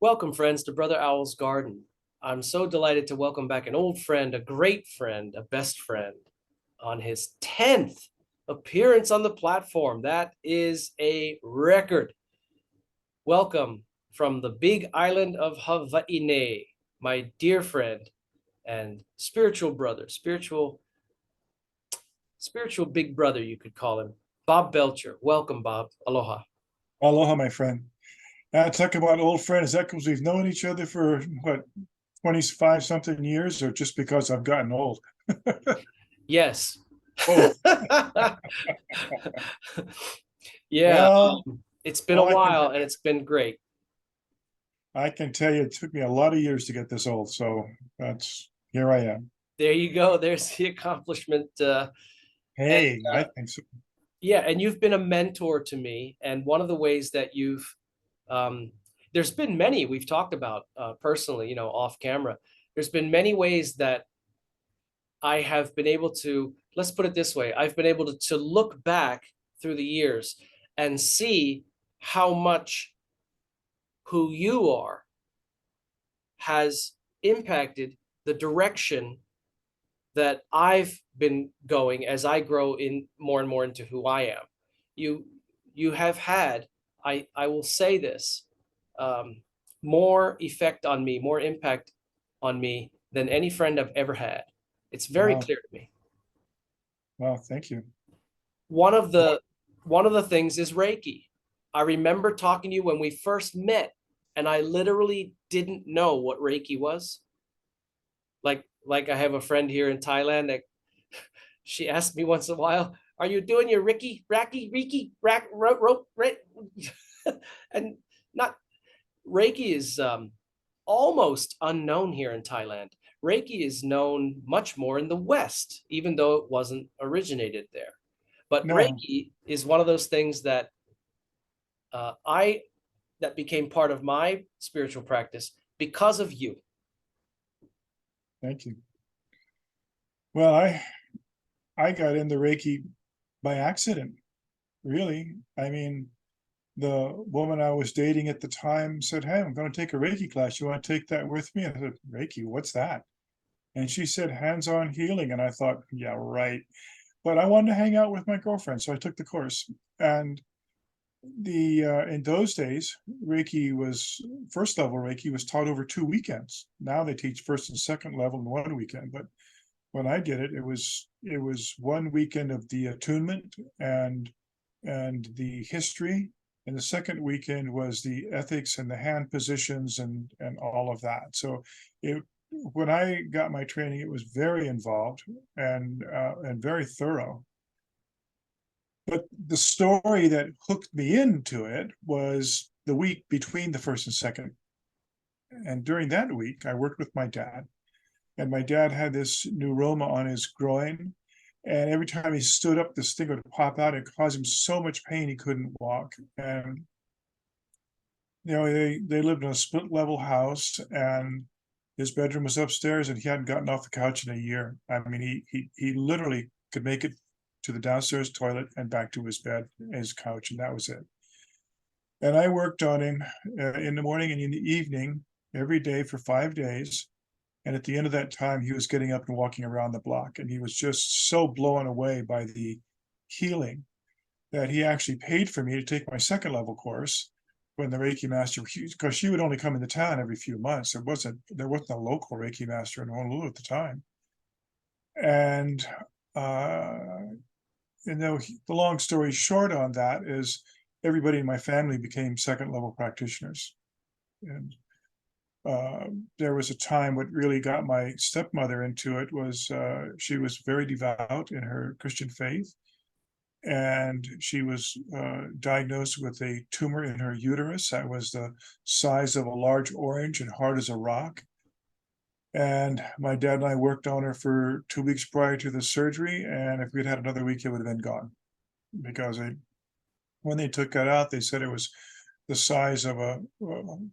Welcome, friends, to Brother Owl's Garden. I'm so delighted to welcome back an old friend, a great friend, a best friend on his 10th appearance on the platform. That is a record. Welcome from the big island of Hawaii, my dear friend and spiritual brother, spiritual big brother, you could call him, Bob Belcher. Welcome, Bob. Aloha. Aloha, my friend. Talk about old friend. Is that because we've known each other for what, 25 something years, or just because I've gotten old? Yes. Both. Yeah, Well, it's been a all while and it's been great. I can tell you it took me a lot of years to get this old. So that's here I am. There you go. There's the accomplishment. And Hey, I think so. yeah, and you've been a mentor to me. And one of the ways that um, there's been many we've talked about personally, off camera. There's been many ways that I have been able to, let's put it this way, I've been able to look back through the years and see how much who you are has impacted the direction that I've been going as I grow in more and more into who I am. You you have had, I will say this, um, more effect on me, more impact on me than any friend I've ever had. It's very Wow. clear to me. Wow. Thank you. One of the one of the things is Reiki. I remember talking to you when we first met, and I literally didn't know what Reiki was. Like I have a friend here in Thailand that she asked me once in a while, "Are you doing your Ricky, Racky, Reiki, rack, rope, and not Reiki is almost unknown here in Thailand. Reiki is known much more in the West, even though it wasn't originated there. But No, Reiki is one of those things that I that became part of my spiritual practice because of you. thank you. Well, I got into Reiki by accident, really. I mean, the woman I was dating at the time said, "Hey, I'm going to take a Reiki class. You want to take that with me?" I said, "Reiki, what's that?" And she said, "Hands-on healing." And I thought, yeah, right. But I wanted to hang out with my girlfriend, so I took the course. And the in those days, Reiki was first level Reiki was taught over 2 weekends. Now they teach first and second level in one weekend. But when I did it, it was one weekend of the attunement and the history, and the second weekend was the ethics and the hand positions and all of that. So it when I got my training, it was very involved and very thorough. But the story that hooked me into it was the week between the first and second. And during that week, I worked with my dad, and my dad had this neuroma on his groin. And every time he stood up, this thing would pop out and cause him so much pain he couldn't walk. And they lived in a split level house, and his bedroom was upstairs, and he hadn't gotten off the couch in a year. I mean, he literally could make it to the downstairs toilet and back to his bed, his couch, and that was it. And I worked on him in the morning and in the evening every day for 5 days. And at the end of that time, he was getting up and walking around the block. And he was just so blown away by the healing that he actually paid for me to take my second level course when the Reiki master, because she would only come into town every few months. There wasn't a local Reiki master in Honolulu at the time. And uh, the long story short on that is everybody in my family became second level practitioners. And there was a time what really got my stepmother into it was she was very devout in her Christian faith, and she was diagnosed with a tumor in her uterus that was the size of a large orange and hard as a rock. And my dad and I worked on her for 2 weeks prior to the surgery, and if we'd had another week, it would have been gone because when they took that out, they said it was the size of a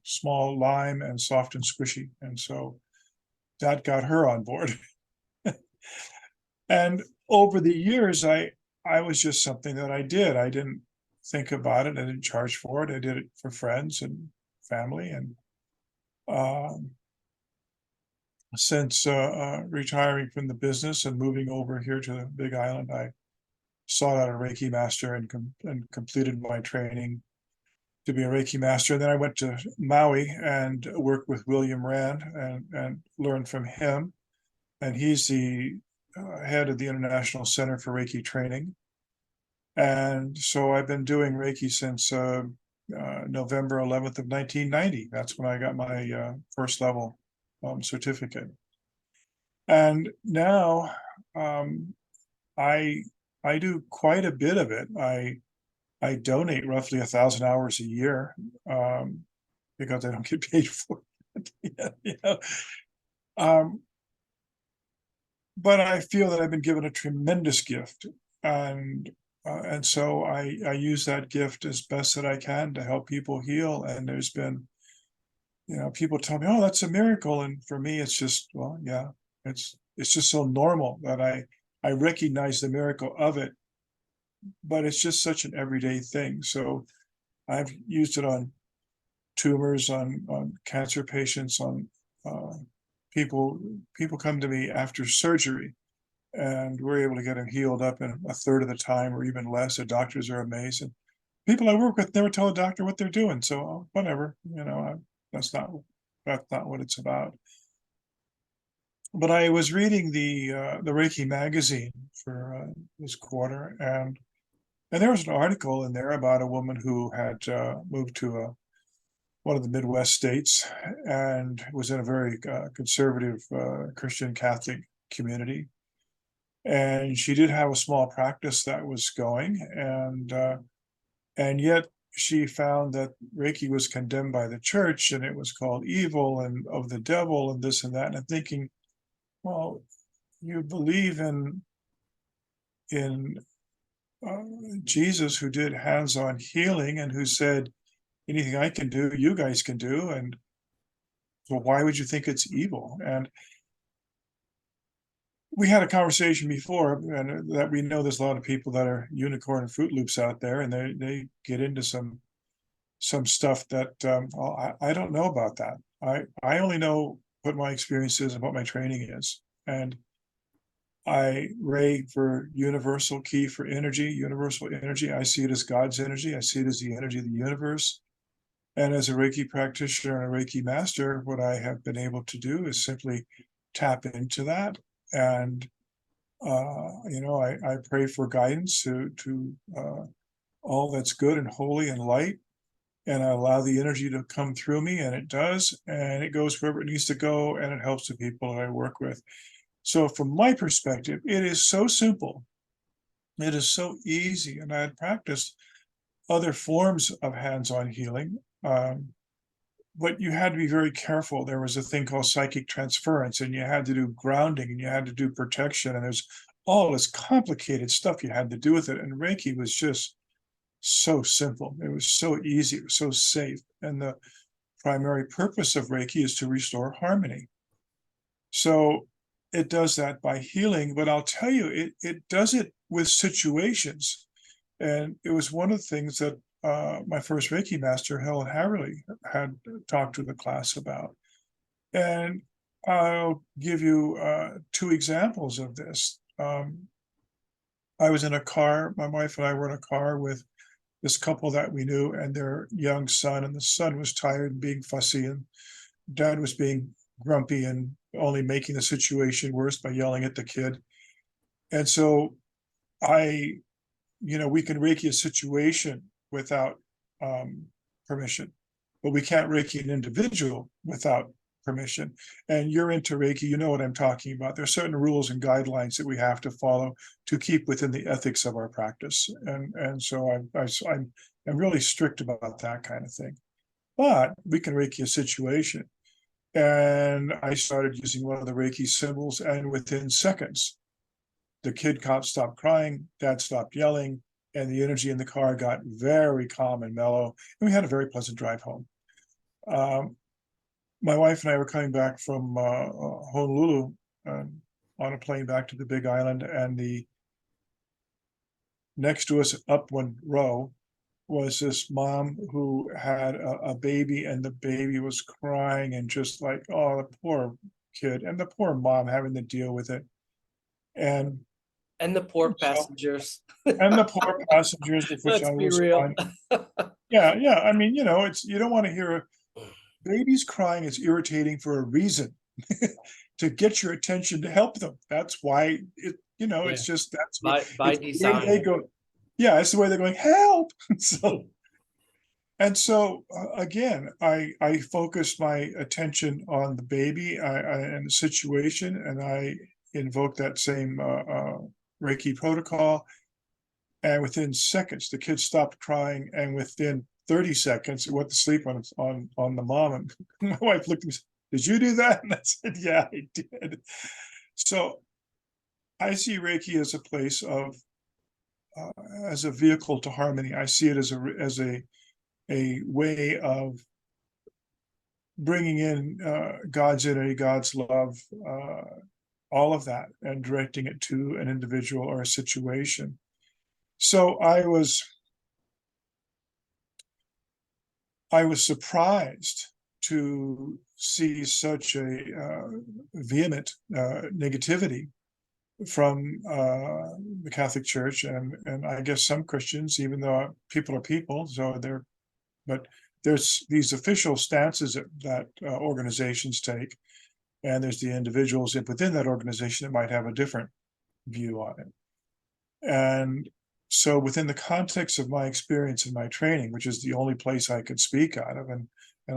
small lime and soft and squishy. And so that got her on board. And over the years, I was just something that I did. I didn't think about it. I didn't charge for it. I did it for friends and family. And Um, since retiring from the business and moving over here to the Big Island, I sought out a Reiki master and completed my training to be a Reiki master. Then I went to Maui and worked with William Rand and learned from him. And he's the head of the International Center for Reiki Training. And so I've been doing Reiki since November 11th of 1990. That's when I got my first level certificate. And now um, I I do quite a bit of it. I donate roughly 1,000 hours a year because I don't get paid for it. you know. Um, but I feel that I've been given a tremendous gift, and so I use that gift as best that I can to help people heal. And there's been, people tell me, "Oh, that's a miracle," and for me, it's just, well, yeah, it's just so normal that I recognize the miracle of it, but it's just such an everyday thing. So I've used it on tumors, on cancer patients, on uh, people. People come to me after surgery, and we're able to get them healed up in a third of the time or even less. The doctors are amazed. And people I work with never tell a doctor what they're doing. So whatever, that's not that's not what it's about. But I was reading the Reiki magazine for this quarter, and there was an article in there about a woman who had moved to one of the Midwest states and was in a very conservative Christian Catholic community. And she did have a small practice that was going, and yet she found that Reiki was condemned by the church, and it was called evil and of the devil and this and that. And I'm thinking, well, you believe in Jesus, who did hands-on healing and who said, anything I can do, you guys can do. And so why would you think it's evil? And we had a conversation before, and that we know there's a lot of people that are unicorn and Fruit Loops out there, and they get into some stuff that I don't know about that. I only know what my experience is and what my training is. And Ray for universal, key for energy, universal energy. I see it as God's energy. I see it as the energy of the universe. And as a Reiki practitioner and a Reiki master, what I have been able to do is simply tap into that. And I pray for guidance to all that's good and holy and light, and I allow the energy to come through me, and it does, and it goes wherever it needs to go, and it helps the people that I work with. So from my perspective, it is so simple. It is so easy. And I had practiced other forms of hands-on healing, but you had to be very careful. There was a thing called psychic transference, and you had to do grounding, and you had to do protection, and there's all this complicated stuff you had to do with it. And Reiki was just so simple. It was so easy. It was so safe. And the primary purpose of Reiki is to restore harmony. So it does that by healing, but I'll tell you, it does it with situations. And it was one of the things that my first Reiki master, Helen Haverly, had talked to the class about. And I'll give you two examples of this. I was in a car, my wife and I were in a car with this couple that we knew and their young son, and the son was tired and being fussy, and dad was being grumpy and only making the situation worse by yelling at the kid. And so we can Reiki a situation without permission, but we can't Reiki an individual without permission. And you're into Reiki, you know what I'm talking about. There are certain rules and guidelines that we have to follow to keep within the ethics of our practice. And so I'm really strict about that kind of thing. But we can Reiki a situation. And I started using one of the Reiki symbols, and within seconds, the kid cop stopped crying, dad stopped yelling, and the energy in the car got very calm and mellow, and we had a very pleasant drive home. My wife and I were coming back from Honolulu on a plane back to the Big Island, and the next to us up one row was this mom who had a baby, and the baby was crying and just like, oh, the poor kid and the poor mom having to deal with it. And And the poor so, passengers. and the poor passengers, of which Let's I be was real. one. Yeah, yeah. I mean, it's, you don't want to hear babies crying is irritating for a reason. To get your attention, to help them. That's why Yeah, it's just, by it's the way they design. go. Yeah, it's the way they're going, help. So again, I focused my attention on the baby, and the situation, and I invoked that same Reiki protocol. And within seconds, the kid stopped crying, and within 30 seconds, it went to sleep on the mom. And my wife looked at me and said, "Did you do that?" And I said, "Yeah, I did." So I see Reiki as a place of, as a vehicle to harmony. I see it as a way of bringing in God's energy, God's love, all of that, and directing it to an individual or a situation. So I was surprised to see such a vehement negativity from the Catholic Church, and I guess some Christians, even though people are people, so but there's these official stances that organizations take, and there's the individuals within that organization that might have a different view on it. And so within the context of my experience and my training, which is the only place I could speak out of, and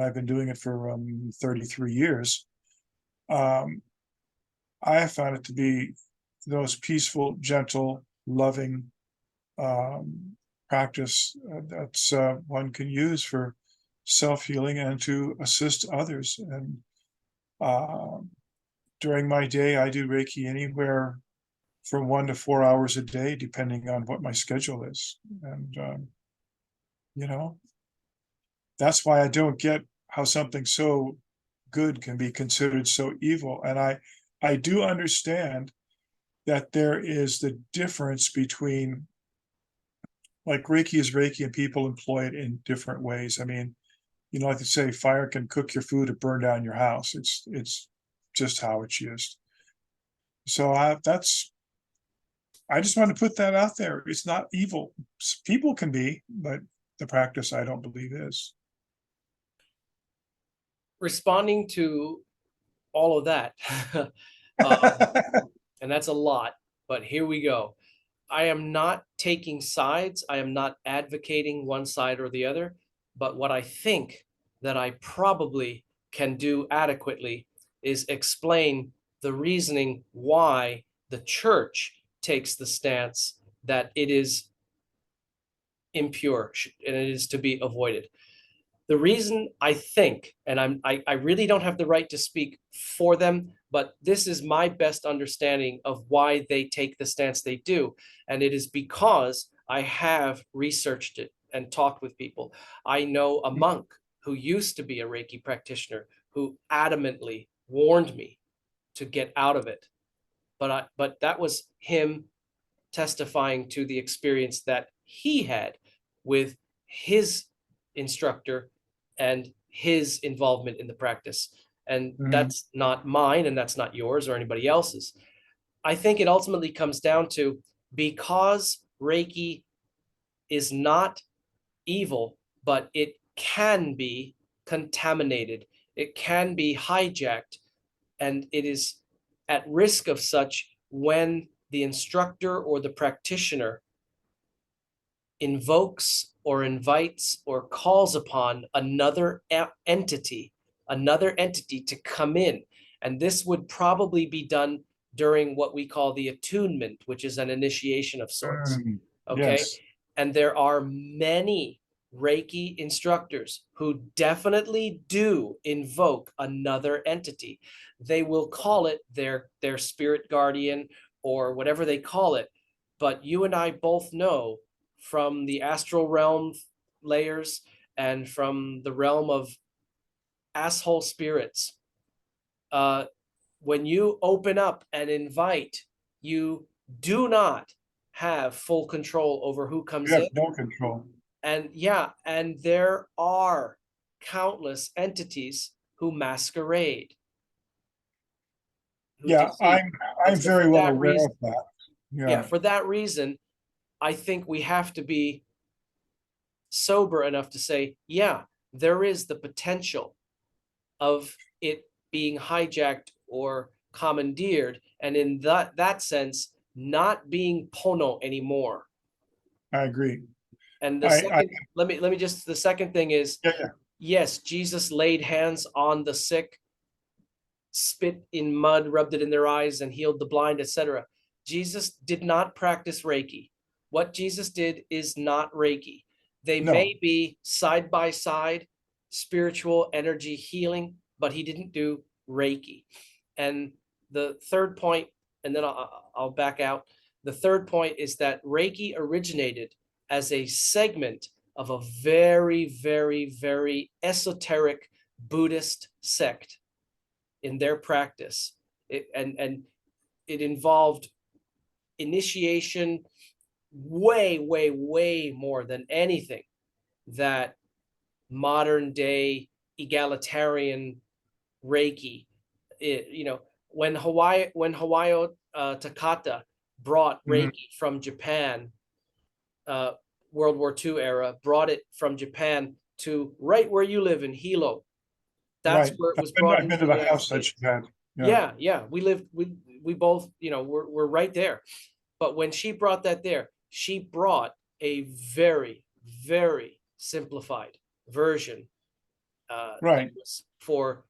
I've been doing it for 33 years, um, I have found it to be the most peaceful, gentle, loving practice that's one can use for self-healing and to assist others. And uh, during my day, I do Reiki anywhere from 1 to 4 hours a day, depending on what my schedule is. And, you know, that's why I don't get how something so good can be considered so evil. And I do understand that there is the difference between, like, Reiki is Reiki and people employ it in different ways. I mean, like they say, fire can cook your food and burn down your house. It's just how it's used. So I just want to put that out there. It's not evil. People can be, but the practice I don't believe is. Responding to all of that, um, and that's a lot, but here we go. I am not taking sides. I am not advocating one side or the other. But what I think that I probably can do adequately is explain the reasoning why the church takes the stance that it is impure and it is to be avoided. The reason I think, and I really don't have the right to speak for them, but this is my best understanding of why they take the stance they do. And it is because I have researched it and talked with people. I know a monk who used to be a Reiki practitioner who adamantly warned me to get out of it. But that was him testifying to the experience that he had with his instructor and his involvement in the practice. And Mhm. that's not mine, and that's not yours or anybody else's. I think it ultimately comes down to, because Reiki is not evil, but it can be contaminated, it can be hijacked, and it is at risk of such when the instructor or the practitioner invokes or invites or calls upon another entity to come in. And this would probably be done during what we call the attunement, which is an initiation of sorts. Okay. Yes. And there are many Reiki instructors who definitely do invoke another entity. They will call it their spirit guardian or whatever they call it. But you and I both know from the astral realm layers and from the realm of asshole spirits, uh, when you open up and invite, you do not have full control over who You comes have in, no control. And yeah, and there are countless entities who masquerade, who Yeah, deceive. And I'm so for very well that aware reason, of that. yeah, Yeah, for that reason, I think we have to be sober enough to say, yeah, there is the potential of it being hijacked or commandeered, and in that sense, not being pono anymore. I agree. And the I second, let me just, the second thing is, yeah, yeah, yes, Jesus laid hands on the sick, spit in mud, rubbed it in their eyes, and healed the blind, etc. Jesus did not practice Reiki. What Jesus did is not Reiki. They no, may be side by side, spiritual energy healing, but he didn't do Reiki. And the third point, and then I'll back out. The third point is that Reiki originated as a segment of a very, very, very esoteric Buddhist sect in their practice. And it involved initiation way, way, way more than anything that modern day egalitarian Reiki. When Takata brought mhm, Reiki from Japan, uh, World War II era, brought it from Japan to right where you live in Hilo. That's right. where it was brought I've been into to the the United house that States. she had. Yeah, Yeah, yeah. We both, we're right there. But when she brought that there, she brought a very, very simplified version that right, was for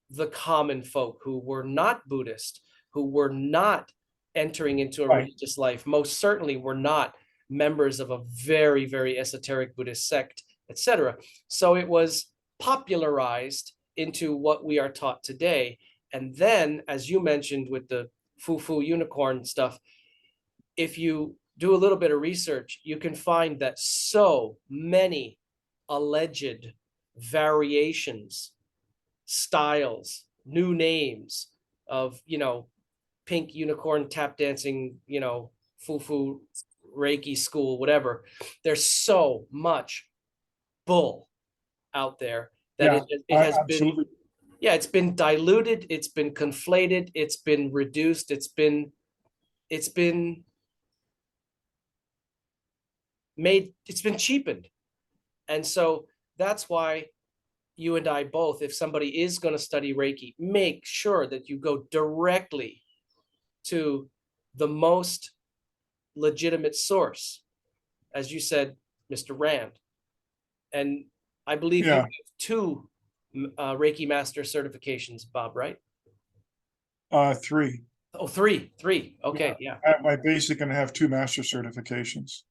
the common folk who were not Buddhist, who were not entering into a right, religious life, most certainly were not members of a very, very esoteric Buddhist sect, etc. So it was popularized into what we are taught today. And then, as you mentioned with the foo-foo unicorn stuff, if you do a little bit of research, you can find that so many alleged variations, styles, new names of, pink unicorn tap dancing, foo-foo Reiki school, whatever. There's so much bull out there that yeah. it I has been, absolutely. yeah, it's been diluted, it's been conflated, it's been reduced, it's been made, it's been cheapened. And so that's why you and I both, if somebody is going to study Reiki, make sure that you go directly to the most legitimate source, as you said, Mr. Rand. And I believe you Yeah, have two Reiki master certifications, Bob, right? three. Oh, three. Yeah, Okay, yeah. I have my basic and I have two master certifications.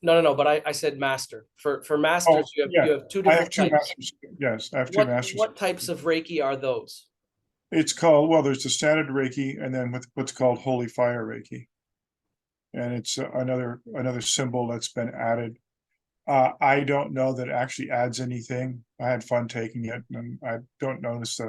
No, no, no. But I said master. For Oh, masters, you have yeah, you have two I have different two types. masters. Yes, I have two What masters. what types of Reiki are those? It's called, well, there's the standard Reiki and then with what's called Holy Fire Reiki. And it's another symbol that's been added. I don't know that it actually adds anything. I had fun taking it and I don't notice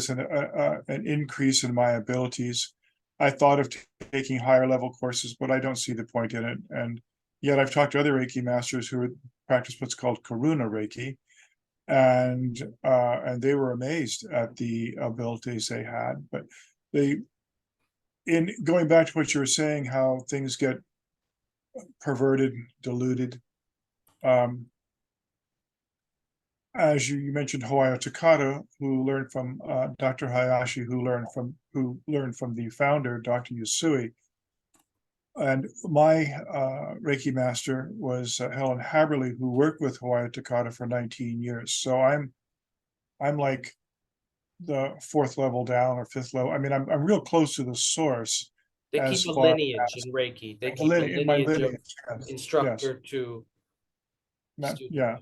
an increase in my abilities. I thought of taking higher level courses, but I don't see the point in it. And yet I've talked to other Reiki masters who practice what's called Karuna Reiki, and they were amazed at the abilities they had. But they, in going back to what you were saying, how things get perverted, diluted. Um, as you mentioned, Hawayo Takata, who learned from Dr. Hayashi, who learned from the founder, Dr. Yusui, and my Reiki master was Helen Haberly, who worked with Hawayo Takata for 19 years. So I'm like the fourth level down or fifth level. I mean, I'm real close to the source They as keep a far lineage as in Reiki. They the keep a lineage in my lineage of lineage. Yes, yes. instructor to student. Yeah.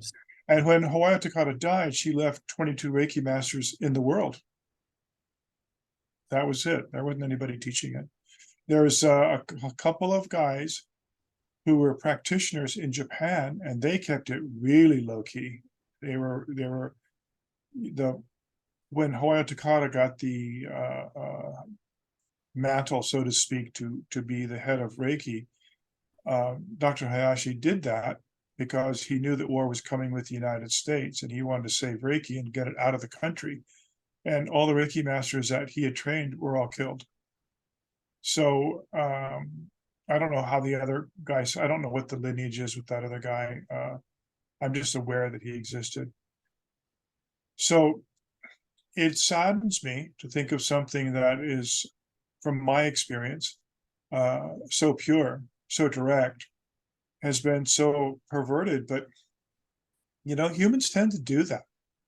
And when Hawayo Takata died, she left 22 Reiki masters in the world. That was it. There wasn't anybody teaching it. There's a couple of guys who were practitioners in Japan, and they kept it really low key. They were the when Hawayo Takata got the mantle, so to speak, to be the head of Reiki. Dr. Hayashi did that because he knew that war was coming with the United States and he wanted to save Reiki and get it out of the country. And all the Reiki masters that he had trained were all killed. So I don't know how the other guys, I don't know what the lineage is with that other guy. I'm just aware that he existed. So it saddens me to think of something that is, from my experience, so pure, so direct, has been so perverted. But humans tend to do that.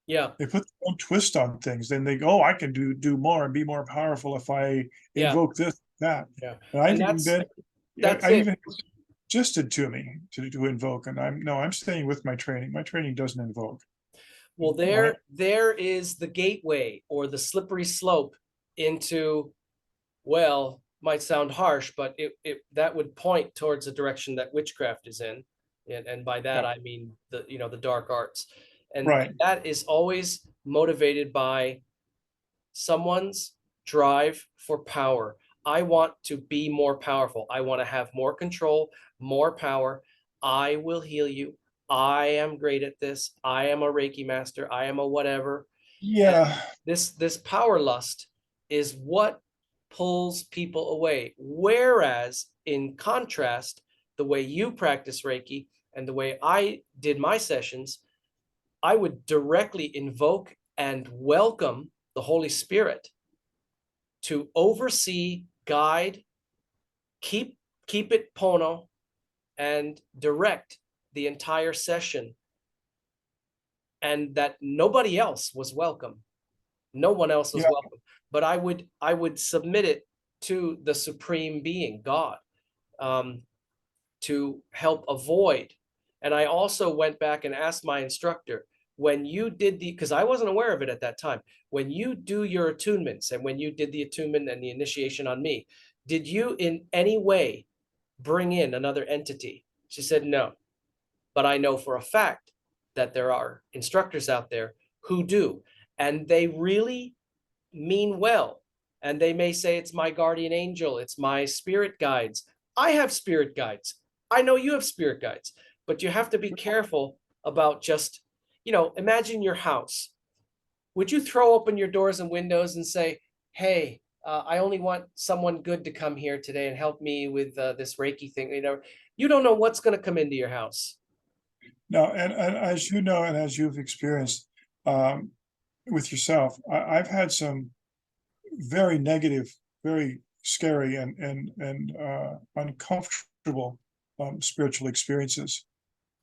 Yeah, They put their own twist on things. Then they go, "Oh, I can do more and be more powerful if I yeah, invoke this, that." yeah. And I've And even been, that's I it. even suggested to me to invoke, and I'm staying with my training. My training doesn't invoke. Well, My there is the gateway or the slippery slope into, well, might sound harsh, but that would point towards the direction that witchcraft is in. And by that yeah, I mean the dark arts. And right. that is always motivated by someone's drive for power. I want to be more powerful. I want to have more control, more power. I will heal you. I am great at this. I am a Reiki master. I am a whatever. And Yeah, this power lust is what pulls people away. Whereas, in contrast, the way you practice Reiki and the way I did my sessions, I would directly invoke and welcome the Holy Spirit to oversee, guide, keep it pono, and direct the entire session, and that nobody else was welcome. No one else was yeah, welcome. But I would submit it to the supreme being, God, um, to help avoid. And I also went back and asked my instructor, when you did because I wasn't aware of it at that time, when you do your attunements and when you did the attunement and the initiation on me, did you in any way bring in another entity? She said, no. But I know for a fact that there are instructors out there who do. And they really mean well. And they may say, it's my guardian angel, it's my spirit guides. I have spirit guides. I know you have spirit guides, but you have to be careful about just, imagine your house. Would you throw open your doors and windows and say, hey, I only want someone good to come here today and help me with this Reiki thing? You don't know what's going to come into your house. no, and as you know, and as you've experienced um, with yourself, I've had some very negative, very scary and uncomfortable spiritual experiences,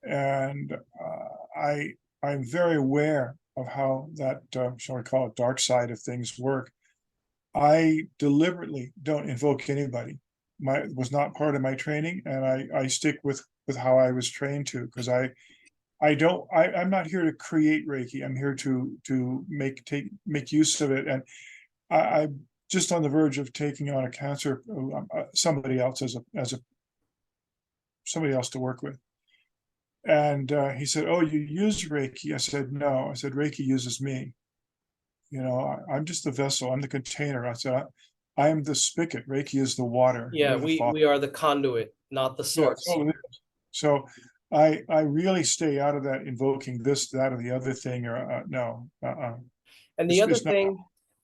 and I'm very aware of how that shall we call it dark side of things work. I deliberately don't invoke anybody. My was not part of my training, and I stick with how I was trained to, because I don't I'm not here to create Reiki. I'm here to make use of it. And I'm just on the verge of taking on a cancer, somebody else as a somebody else to work with. And he said, "Oh, you use Reiki?" I said, "No." I said, "Reiki uses me. I'm just the vessel. I'm the container." I said, I am the spigot. Reiki is the water. Yeah, You're the we faucet." we are the conduit, not the Yeah, source. totally. So I really stay out of that invoking this, that, or the other thing, or no, And it's not.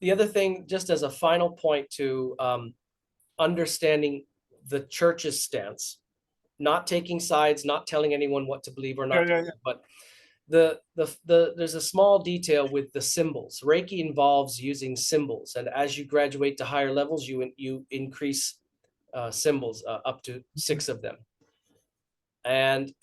the other thing, just as a final point to understanding the church's stance, not taking sides, not telling anyone what to believe or Yeah, not to yeah, yeah. believe, but there's a small detail with the symbols. Reiki involves using symbols, and as you graduate to higher levels, you increase symbols up to 6 of them. And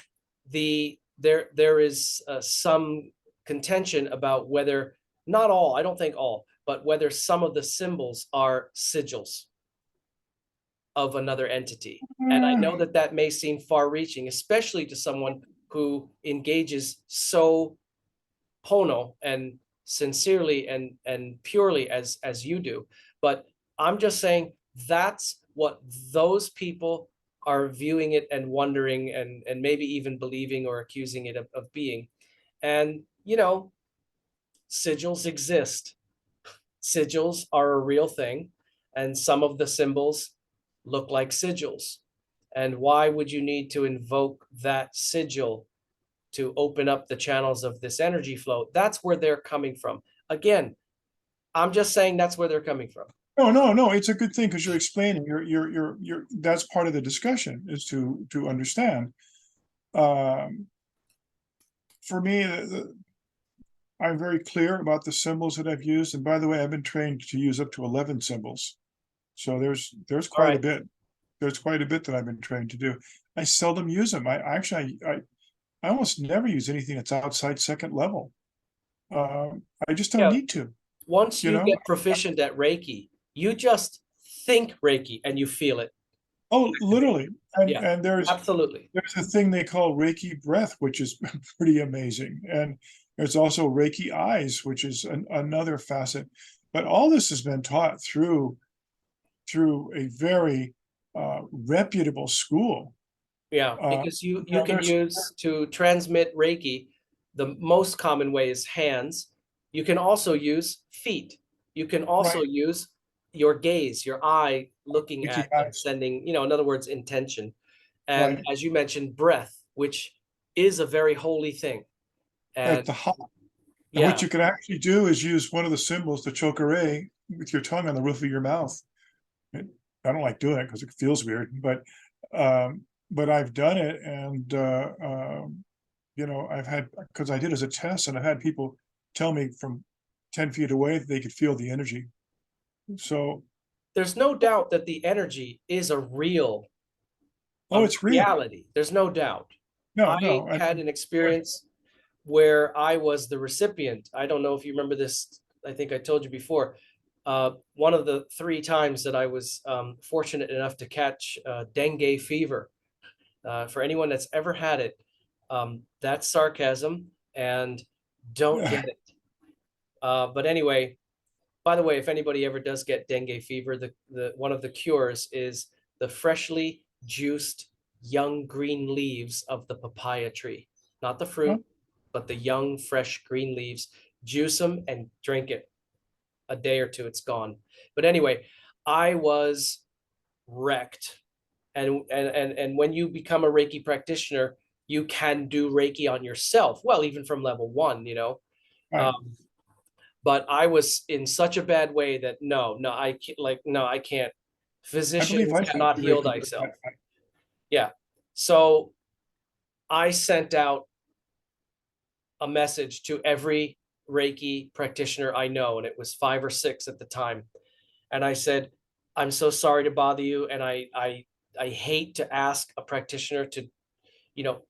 there is some contention about whether, not all, I don't think all, but whether some of the symbols are sigils of another entity. And I know that that may seem far reaching, especially to someone who engages so pono and sincerely and purely as you do. But I'm just saying that's what those people are viewing it and wondering and maybe even believing or accusing it of being. And sigils exist. Sigils are a real thing, and some of the symbols look like sigils. And why would you need to invoke that sigil to open up the channels of this energy flow. That's where they're coming from. Again, I'm just saying that's where they're coming from. No, no, no, it's a good thing because you're explaining, that's part of the discussion is to understand. Um, for me, I'm very clear about the symbols that I've used. And by the way, I've been trained to use up to 11 symbols. So there's All quite a right. bit. There's quite a bit that I've been trained to do. I seldom use them. I almost never use anything that's outside second level. I just don't Yeah. need to, Once you you know? get proficient at Reiki, you just think Reiki and you feel it. Oh, literally. And Yeah, and absolutely. there's a thing they call Reiki breath, which is pretty amazing. And there's also Reiki eyes, which is another facet. But all this has been taught through a very reputable school. Yeah, Uh, because you now can there's use to transmit Reiki, the most common way is hands. You can also use feet. You can also right use your gaze, your eye looking Reiki at and eyes, sending, in other words, intention. And right as you mentioned, breath, which is a very holy thing. at And the hop. And what yeah, you can actually do is use one of the symbols, the chokere, with your tongue on the roof of your mouth. It, I don't like doing it because it feels weird, but I've done it, and I've had because I did as a test, and I've had people tell me from 10 feet away that they could feel the energy. So, there's no doubt that the energy is oh, a it's real. reality. There's no doubt. No, I no, had an boy, experience where I was the recipient. I don't know if you remember this. I think I told you before. One of the three times that I was fortunate enough to catch dengue fever. For anyone that's ever had it, that's sarcasm and don't get it. But anyway, by the way, if anybody ever does get dengue fever, the one of the cures is the freshly juiced young green leaves of the papaya tree, not the huh? fruit, but the young fresh green leaves. Juice them and drink it. A day or two, it's gone. But anyway, I was wrecked. And when you become a Reiki practitioner, you can do Reiki on yourself. Well, even from level one. Right. Um, but I was in such a bad way that no, I can't, no, I can't. I believe Physicians I should cannot do heal Reiki, thyself. Yeah. So I sent out a message to every Reiki practitioner I know, and it was 5 or 6 at the time. And I said, I'm so sorry to bother you. And I hate to ask a practitioner to,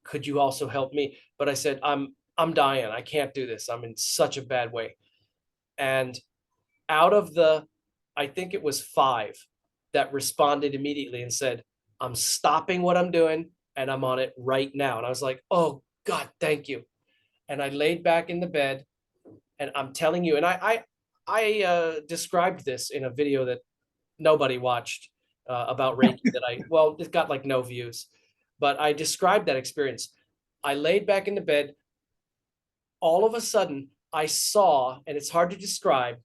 could you also help me? But I said, I'm dying. I can't do this. I'm in such a bad way. And out of the, I think it was 5 that responded immediately and said, I'm stopping what I'm doing and I'm on it right now. And I was like, oh God, thank you. And I laid back in the bed and I'm telling you, and I described this in a video that nobody watched about Reiki well, it got like no views, but I described that experience. I laid back in the bed. All of a sudden, I saw, and it's hard to describe,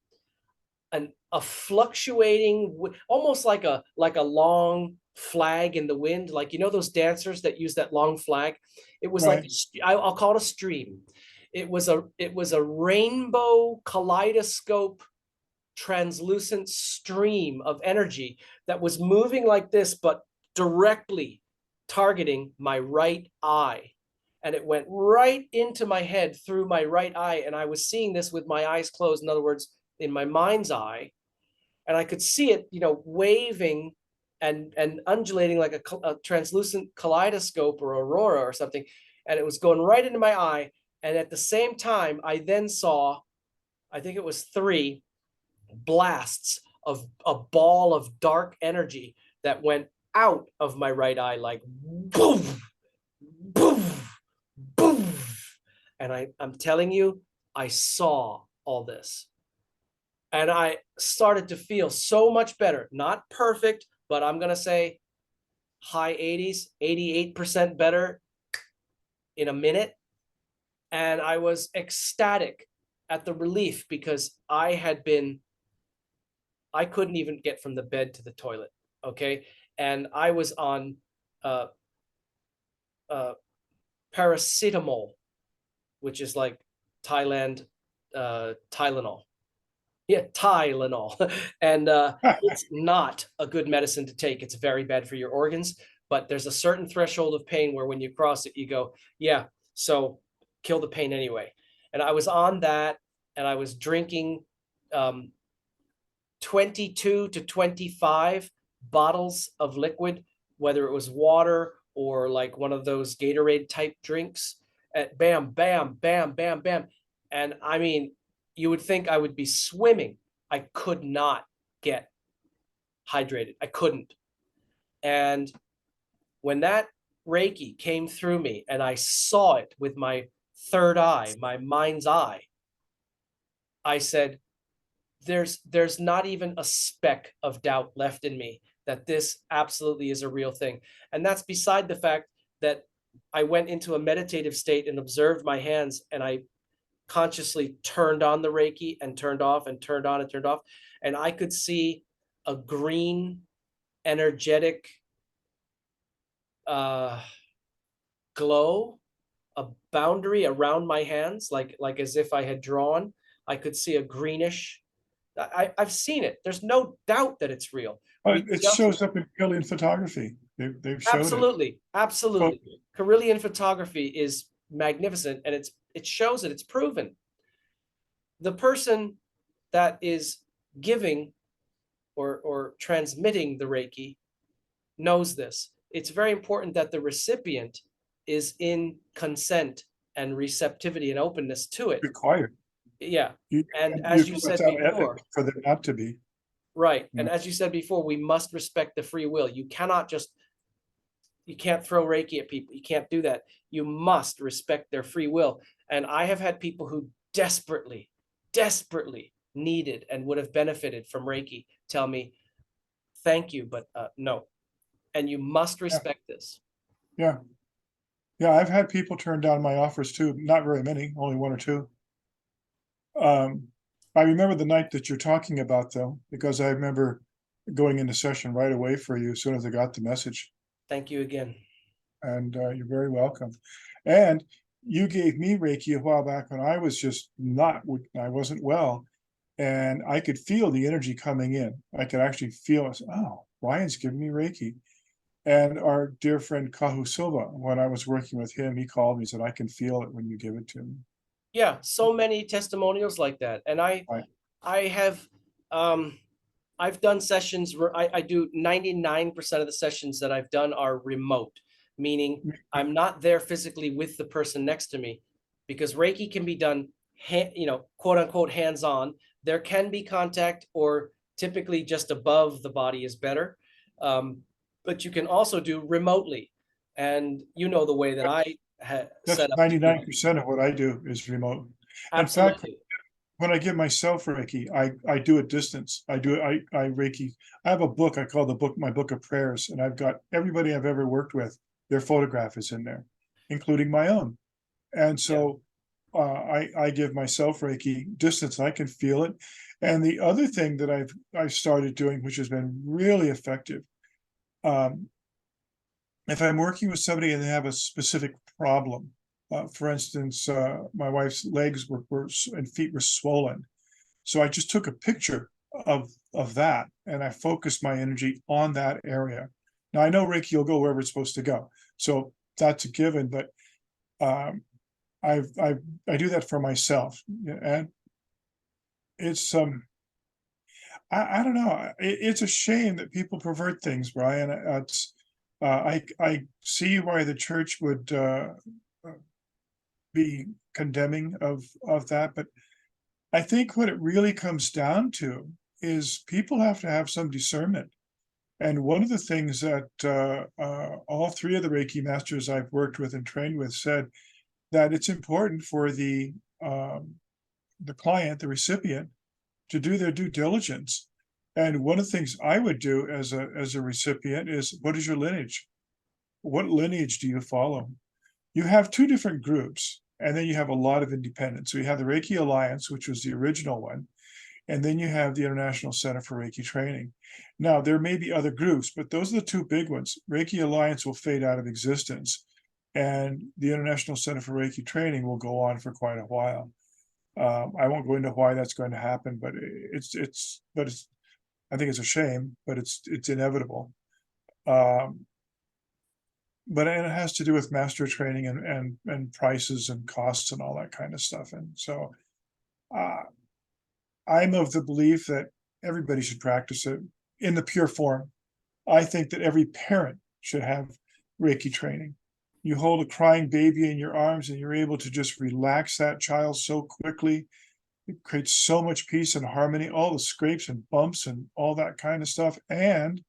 a fluctuating, almost like a long flag in the wind, like those dancers that use that long flag. It was like Right. I'll call it a stream. It was a rainbow kaleidoscope translucent stream of energy that was moving like this, but directly targeting my right eye. And it went right into my head through my right eye. And I was seeing this with my eyes closed. In other words, in my mind's eye. And I could see it, waving and undulating like a translucent kaleidoscope or aurora or something. And it was going right into my eye. And at the same time, I then saw, I think it was 3 blasts of a ball of dark energy that went out of my right eye, like boom, boom, boom. And I'm telling you, I saw all this. And I started to feel so much better. Not perfect, but I'm going to say high 80s, 88% better in a minute. And I was ecstatic at the relief because I couldn't even get from the bed to the toilet. Okay. And I was on uh, uh, paracetamol which is like Thailand, Tylenol. Yeah, Tylenol. And it's not a good medicine to take. It's very bad for your organs, but there's a certain threshold of pain where when you cross it, you go, yeah, so kill the pain anyway. And I was on that, and I was drinking 22 to 25 bottles of liquid, whether it was water or like one of those Gatorade type drinks. At bam, bam, bam, bam, bam. And I mean, you would think I would be swimming. I could not get hydrated. I couldn't. And when that Reiki came through me and I saw it with my third eye, my mind's eye, I said, there's not even a speck of doubt left in me that this absolutely is a real thing. And that's beside the fact that I went into a meditative state and observed my hands, and I consciously turned on the Reiki and turned off and turned on and turned off. And I could see a green, energetic glow, a boundary around my hands, like as if I had drawn. I could see a greenish. I've seen it. There's no doubt that it's real. We It just shows up in alien photography. They've showed it. absolutely, absolutely. Carillion photography is magnificent, and it shows it. It's proven. The person that is giving or transmitting the Reiki knows this. It's very important that the recipient is in consent and receptivity and openness to it. Required. Yeah. You, And you as you put said that before, ethic for them not to be. right. And Yeah. as you said before, we must respect the free will. You can't throw Reiki at people. You can't do that. You must respect their free will. And I have had people who desperately, desperately needed and would have benefited from Reiki tell me, thank you, but no. And you must respect this. Yeah. Yeah, I've had people turn down my offers too. Not very many, only one or two. I remember the night that you're talking about though, because I remember going into session right away for you as soon as I got the message. Thank you again. And you're very welcome. And you gave me Reiki a while back when I was just I wasn't well. And I could feel the energy coming in. I could actually feel it. Oh, Ryan's giving me Reiki. And our dear friend Kahu Silva, when I was working with him, he called me and said, I can feel it when you give it to me. Yeah, so many testimonials like that. And Right. I have I've done sessions where I do 99% of the sessions that I've done are remote, meaning I'm not there physically with the person next to me, because Reiki can be done, quote unquote, hands on. There can be contact, or typically just above the body is better. But you can also do remotely. And you know the way that I That's set up to do it. 99% of what I do is remote. In fact, Absolutely. when I give myself Reiki, I do it distance. I Reiki. I have a book I call my book of prayers, and I've got everybody I've ever worked with, their photograph is in there, including my own. And so I give myself Reiki distance. I can feel it. And the other thing that I've started doing, which has been really effective, if I'm working with somebody and they have a specific problem, for instance, my wife's legs and feet were swollen. So I just took a picture of that, and I focused my energy on that area. Now I know Reiki will go wherever it's supposed to go, so that's a given. But I do that for myself, and it's I don't know. It's a shame that people pervert things, Brian. It's I see why the church would be condemning of that, but I think what it really comes down to is people have to have some discernment. And one of the things that all three of the Reiki masters I've worked with and trained with said, that it's important for the client, the recipient, to do their due diligence. And one of the things I would do as a recipient is, what is your lineage? What lineage do you follow? You have two different groups, and then you have a lot of independents. So you have the Reiki Alliance, which was the original one, and then you have the International Center for Reiki Training. Now, there may be other groups, but those are the two big ones. Reiki Alliance will fade out of existence, And the International Center for Reiki Training will go on for quite a while. I won't go into why that's going to happen, but I think it's a shame, but it's inevitable. But it has to do with master training and prices and costs and all that kind of stuff. And so I'm of the belief that everybody should practice it in the pure form. I think that every parent should have Reiki training. You hold a crying baby in your arms and you're able to just relax that child so quickly. It creates so much peace and harmony, all the scrapes and bumps and all that kind of stuff. And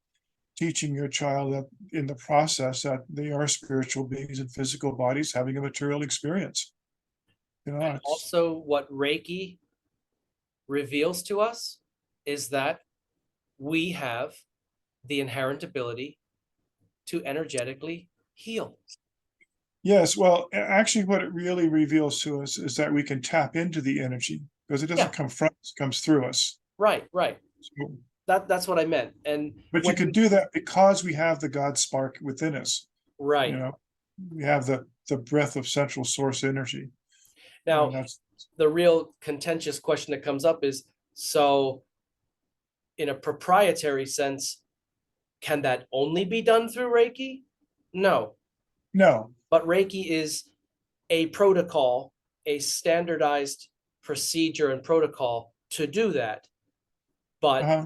teaching your child that in the process that they are spiritual beings in physical bodies having a material experience. You know, And it's also, what Reiki reveals to us is that we have the inherent ability to energetically heal. yes, well, actually what it really reveals to us is that we can tap into the energy because it doesn't Yeah, come from us, it comes through us. right, right. So, That's what I meant. And but you when can do that because we have the God spark within us. You right know, we have the breath of central source energy. now, And that's the real contentious question that comes up is, so in a proprietary sense, can that only be done through Reiki? No, no. but Reiki is a protocol, a standardized procedure and protocol to do that. But Uh-huh.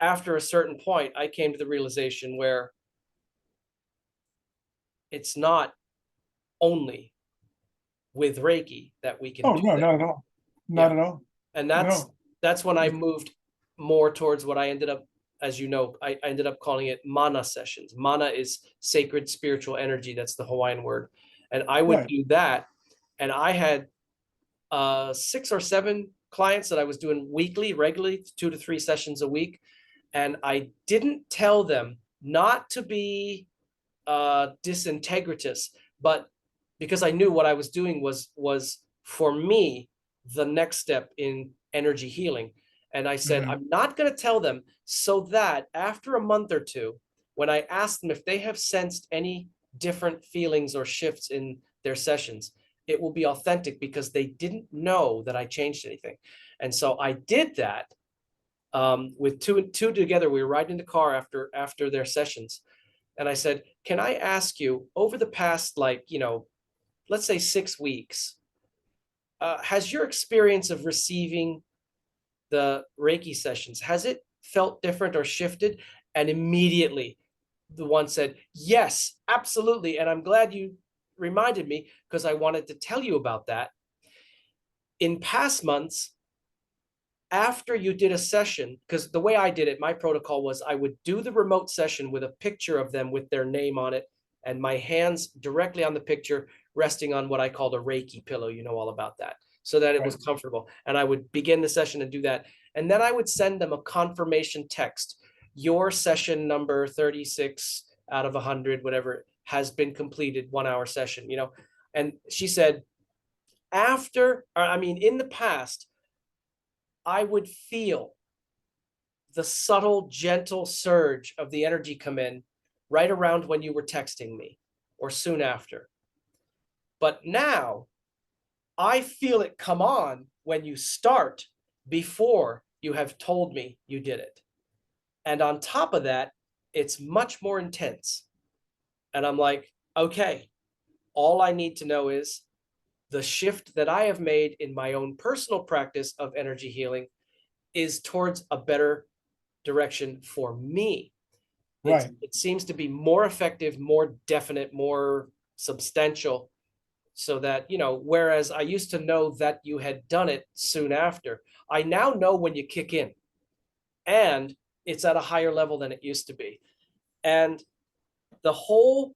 after a certain point, I came to the realization where it's not only with Reiki that we can Oh do no, that. not at all. Yeah. Not at all. And No. that's when I moved more towards what I ended up, as you know, I ended up calling it mana sessions. Mana is sacred spiritual energy. That's the Hawaiian word. And I would Right. do that. And I had 6 or 7 clients that I was doing weekly, regularly, 2 to 3 sessions a week. And I didn't tell them not to be disintegratous, but because I knew what I was doing was for me the next step in energy healing. And I said, Mhm. I'm not going to tell them, so that after a month or two, when I ask them if they have sensed any different feelings or shifts in their sessions, it will be authentic because they didn't know that I changed anything. And so I did that with two together. We were riding in the car after their sessions, and I said, can I ask you, over the past, like, let's say 6 weeks, has your experience of receiving the Reiki sessions, has it felt different or shifted? And immediately the one said, yes, absolutely. And I'm glad you reminded me, because I wanted to tell you about that. In past months, after you did a session, because the way I did it, my protocol was I would do the remote session with a picture of them with their name on it, and my hands directly on the picture, resting on what I called a Reiki pillow. You know all about that, so that it was Right. comfortable. And I would begin the session and do that. And then I would send them a confirmation text. Your session number 36 out of 100, whatever, has been completed, 1 hour session, And she said, in the past, I would feel the subtle, gentle surge of the energy come in right around when you were texting me or soon after. But now I feel it come on when you start, before you have told me you did it. And on top of that, it's much more intense. And I'm like, okay, all I need to know is the shift that I have made in my own personal practice of energy healing is towards a better direction for me. Right. It seems to be more effective, more definite, more substantial. So that, whereas I used to know that you had done it soon after, I now know when you kick in, and it's at a higher level than it used to be. And the whole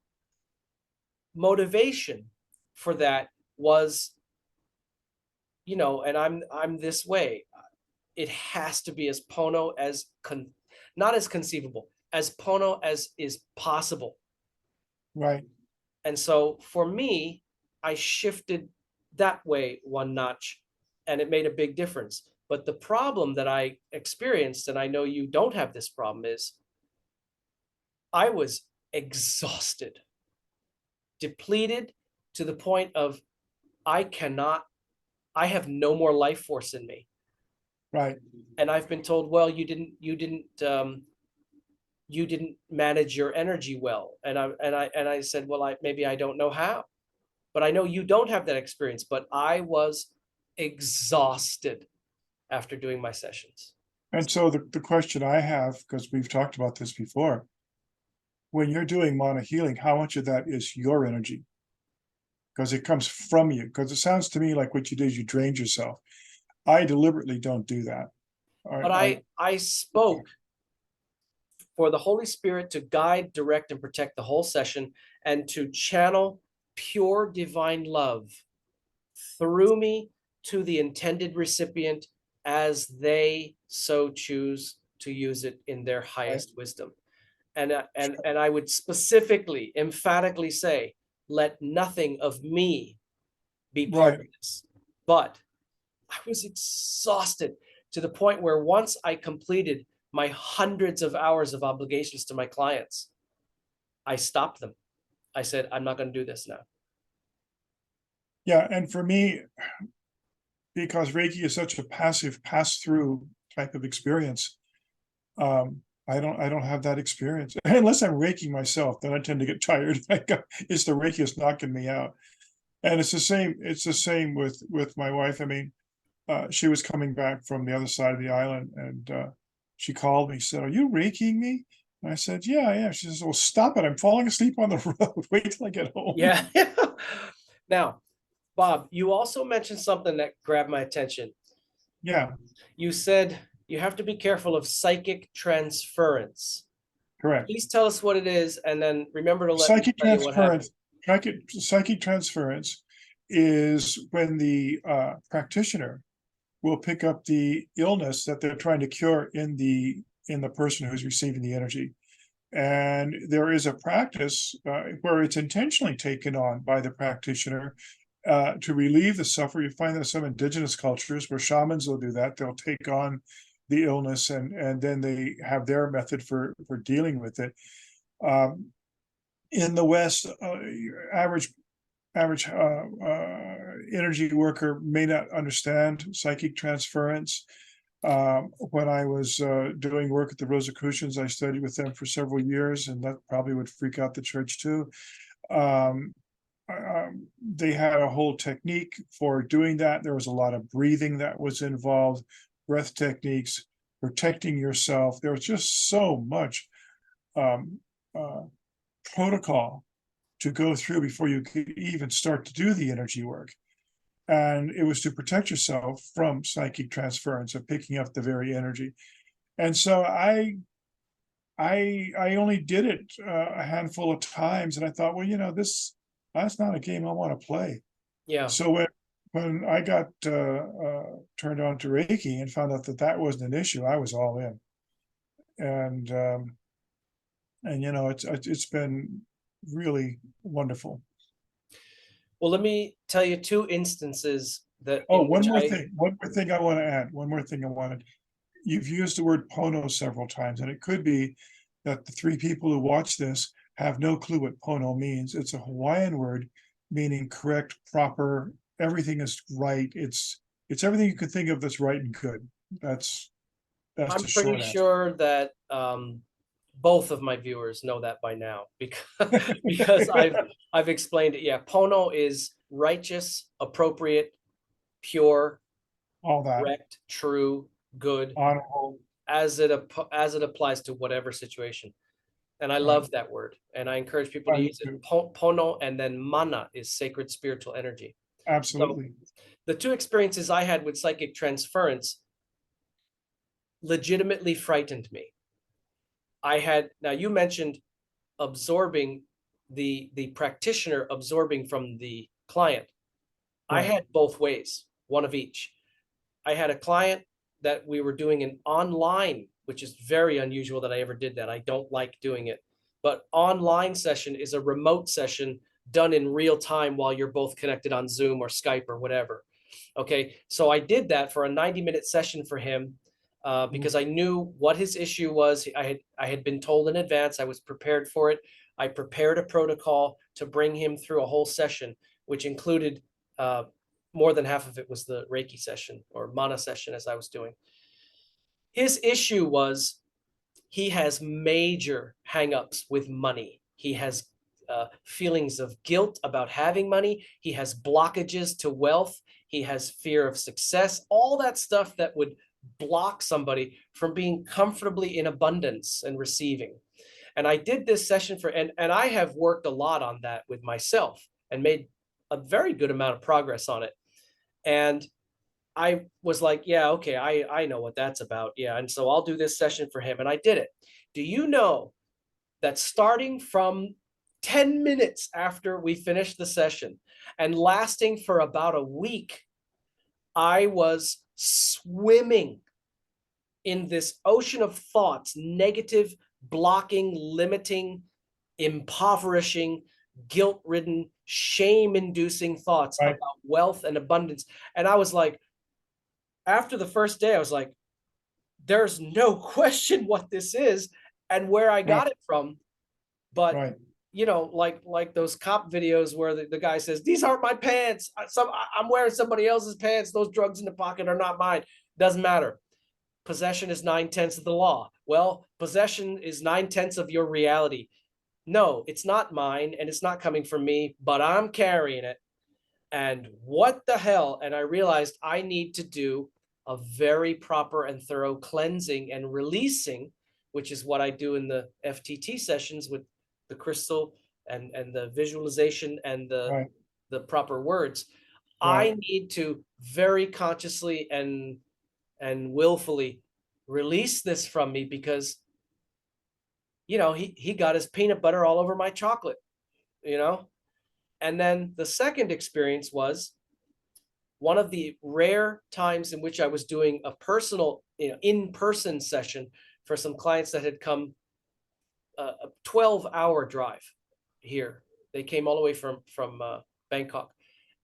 motivation for that was, and I'm this way. It has to be as Pono as not as conceivable, as Pono as is possible. Right. And so for me, I shifted that way one notch, and it made a big difference. But the problem that I experienced, and I know you don't have this problem, is I was exhausted depleted to the point of I have no more life force in me. Right. And I've been told, well, you didn't manage your energy well. And I said, well, maybe I don't know how, but I know you don't have that experience. But I was exhausted after doing my sessions. And so the question I have, because we've talked about this before, when you're doing mana healing, how much of that is your energy? Because it comes from you. Because it sounds to me like what you did is you drained yourself. I deliberately don't do that. But I spoke for the Holy Spirit to guide, direct, and protect the whole session, and to channel pure divine love through me to the intended recipient as they so choose to use it in their highest wisdom. And I would specifically, emphatically say, let nothing of me be part Right. of this. But I was exhausted to the point where once I completed my hundreds of hours of obligations to my clients, I stopped them. I said, I'm not going to do this now. Yeah. And for me, because Reiki is such a passive pass-through type of experience, I don't have that experience. Unless I'm Reiki myself, then I tend to get tired. It's the Reiki is knocking me out. And it's the same with my wife. I mean, she was coming back from the other side of the island, and she called me, said, "Are you Reikiing me?" And I said, "Yeah, I am." She says, "Well, stop it. I'm falling asleep on the road. Wait till I get home." Yeah. Now, Bob, you also mentioned something that grabbed my attention. Yeah, You said you have to be careful of psychic transference. correct. Please tell us what it is, and then remember to let me Psychic tell you what happened. transference, psychic transference is when the practitioner will pick up the illness that they're trying to cure in the person who's receiving the energy. And there is a practice where it's intentionally taken on by the practitioner to relieve the suffer. You find that in some indigenous cultures where shamans will do that. They'll take on the illness, and then they have their method for dealing with it. Um, in the West, average energy worker may not understand psychic transference. When I was doing work at the Rosicrucians, I studied with them for several years, and that probably would freak out the church too. Um, they had a whole technique for doing that. There was a lot of breathing that was involved, breath techniques, protecting yourself. There was just so much um, uh, protocol to go through before you could even start to do the energy work. And it was to protect yourself from psychic transference of picking up the very energy. And so I only did it a handful of times, and I thought, well, that's not a game I want to play. Yeah. So when I got turned on to Reiki and found out that that wasn't an issue, I was all in. And it's been really wonderful. Well, let me tell you two instances that Oh, in which I one more thing I want to add. One more thing I wanted. You've used the word pono several times, and it could be that the three people who watch this have no clue what pono means. It's a Hawaiian word meaning correct, proper, everything is right. It's everything you could think of that's right and good. That's I'm the pretty short answer. sure that both of my viewers know that by now because I've explained it. Yeah, Pono is righteous, appropriate, pure, All that correct, true, good, honorable, as it applies to whatever situation. And I right? love that word, and I encourage people to I use it. do. Pono, and then mana is sacred spiritual energy. So Absolutely. the two experiences I had with psychic transference legitimately frightened me. Now you mentioned absorbing the practitioner absorbing from the client. I Right. had both ways, one of each. I had a client that we were doing an online, which is very unusual that I ever did that. I don't like doing it. But online session is a remote session done in real time while you're both connected on Zoom or Skype or whatever. Okay, so I did that for a 90-minute session for him because I knew what his issue was. I had been told in advance. I was prepared for it. I prepared a protocol to bring him through a whole session, which included more than half of it was the Reiki session or mana session as I was doing. His issue was he has major hangups with money. He has feelings of guilt about having money. He has blockages to wealth. He has fear of success, all that stuff that would block somebody from being comfortably in abundance and receiving. And I did this session and I have worked a lot on that with myself and made a very good amount of progress on it. And I was like, yeah, okay, I know what that's about. Yeah. And so I'll do this session for him. And I did it. Do you know that starting from 10 minutes after we finished the session and lasting for about a week, I was swimming in this ocean of thoughts, negative, blocking, limiting, impoverishing, guilt-ridden, shame-inducing thoughts Right, about wealth and abundance. And I was like, after the first day, I was like, there's no question what this is and where I right, got it from. But right. you know, like those cop videos where the guy says, "These aren't my pants. I'm wearing somebody else's pants. Those drugs in the pocket are not mine." Doesn't matter. Possession is 9/10 of the law. Well, possession is 9/10 of your reality. No, it's not mine and it's not coming from me, but I'm carrying it. And what the hell? And I realized I need to do a very proper and thorough cleansing and releasing, which is what I do in the FTT sessions with the crystal and the visualization and Right, the proper words. right. I need to very consciously and willfully release this from me because you know he got his peanut butter all over my chocolate, you know. And then the second experience was one of the rare times in which I was doing a personal, you know, in-person session for some clients that had come a 12-hour drive here. They came all the way from Bangkok,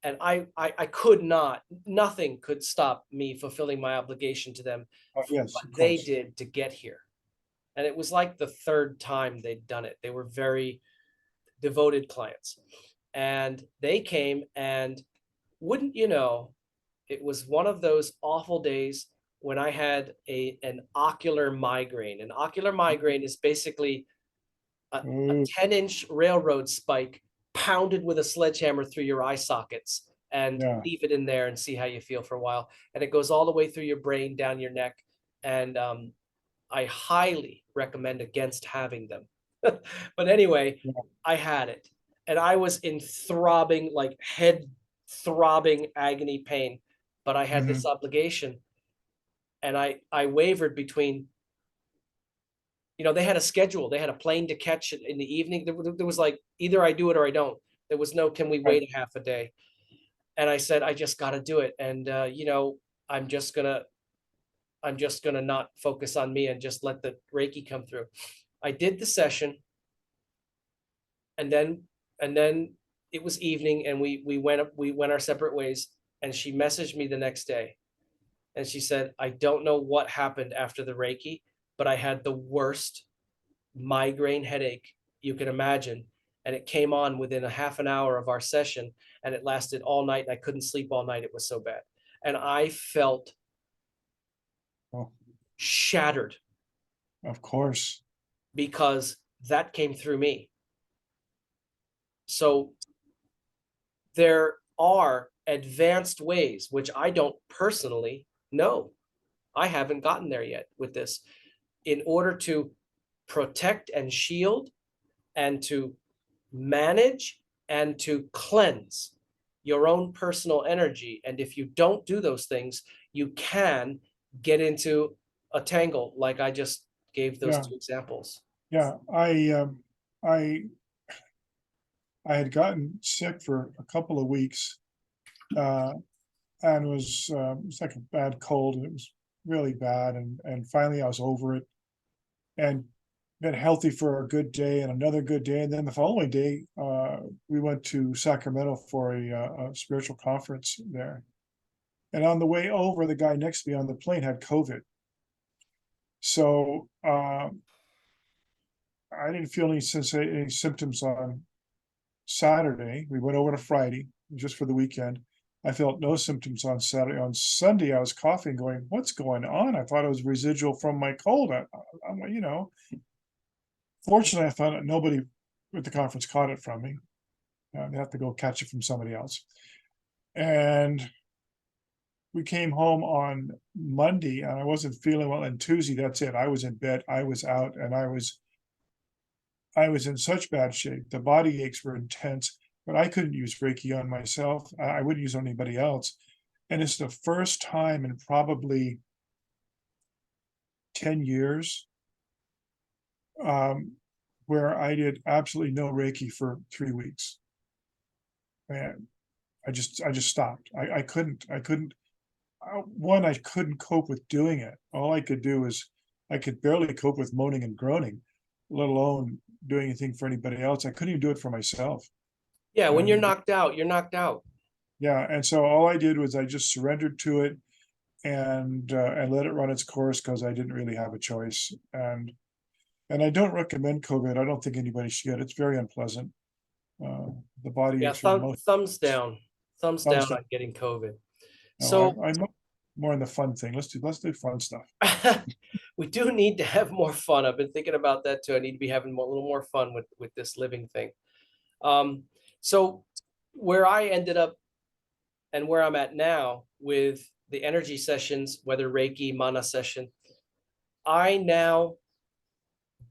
and I could not, nothing could stop me fulfilling my obligation to them Oh, for yes, what of they course. did to get here. And it was like the third time they'd done it. They were very devoted clients, and they came and wouldn't you know, it was one of those awful days when I had an ocular migraine. An ocular migraine is basically a Oh, 10-inch railroad spike pounded with a sledgehammer through your eye sockets, and yeah, leave it in there and see how you feel for a while. And it goes all the way through your brain, down your neck. And I highly recommend against having them. But anyway, yeah. I had it. And I was in throbbing, like head throbbing agony pain. But I had this Mhm. obligation. And I wavered between, you know, they had a schedule. They had a plane to catch in the evening. There was like, either I do it or I don't. There was no, can we Right. wait a half a day? And I said, I just got to do it. And, you know, I'm just going to, I'm just going to not focus on me and just let the Reiki come through. I did the session, and then it was evening and we went our separate ways. And she messaged me the next day and she said, I don't know what happened after the Reiki, but I had the worst migraine headache you can imagine. And it came on within a half an hour of our session, and it lasted all night. And I couldn't sleep all night. It was so bad. And I felt Oh, shattered of course. because that came through me. So there are advanced ways, which I don't personally know. I haven't gotten there yet with this, in order to protect and shield and to manage and to cleanse your own personal energy. And if you don't do those things, you can get into a tangle like I just gave those Yeah, two examples. yeah. I I had gotten sick for a couple of weeks, uh, and it was like a bad cold, and it was really bad, and finally I was over it, and been healthy for a good day and another good day, and then the following day, we went to Sacramento for a spiritual conference there, and on the way over, the guy next to me on the plane had COVID. So, I didn't feel any symptoms on Saturday. We went over to Friday just for the weekend. I felt no symptoms on Saturday. On Sunday, I was coughing, going, "What's going on?" I thought it was residual from my cold. I'm like, fortunately, I found out nobody at the conference caught it from me. They have to go catch it from somebody else. And we came home on Monday, and I wasn't feeling well. And Tuesday, that's it. I was in bed. I was out, and I was in such bad shape. The body aches were intense, but I couldn't use Reiki on myself. I wouldn't use on anybody else. And it's the first time in probably 10 years um, where I did absolutely no Reiki for 3 weeks. And I just stopped. I couldn't cope with doing it. All I could do is, I could barely cope with moaning and groaning, let alone doing anything for anybody else. I couldn't even do it for myself. Yeah, when you're And knocked out, you're knocked out. yeah, and so all I did was I just surrendered to it and let it run its course because I didn't really have a choice. And I don't recommend COVID. I don't think anybody should get it. It's very unpleasant. Uh, the body Yeah, aches are the most thumbs down thumbs down. on getting COVID. No, So I'm more in the fun thing. Let's do fun stuff. we do need to have more fun. I've been thinking about that too. I need to be having a little more fun with this living thing. Um, so where I ended up and where I'm at now with the energy sessions, whether Reiki, mana session, I now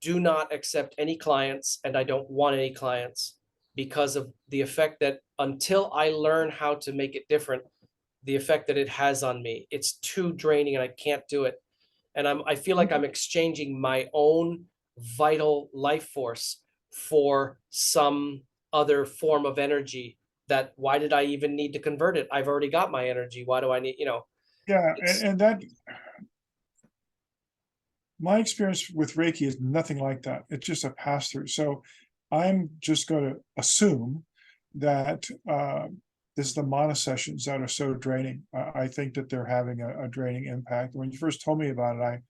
do not accept any clients and I don't want any clients because of the effect that until I learn how to make it different, the effect that it has on me. It's too draining and I can't do it. And I feel like I'm exchanging my own vital life force for some other form of energy that why did I even need to convert it? I've already got my energy. Why do I need, Yeah, it's and that my experience with Reiki is nothing like that. It's just a pass through. So I'm just going to assume that this is the mana sessions that are so draining. I think that they're having a draining impact. When you first told me about it,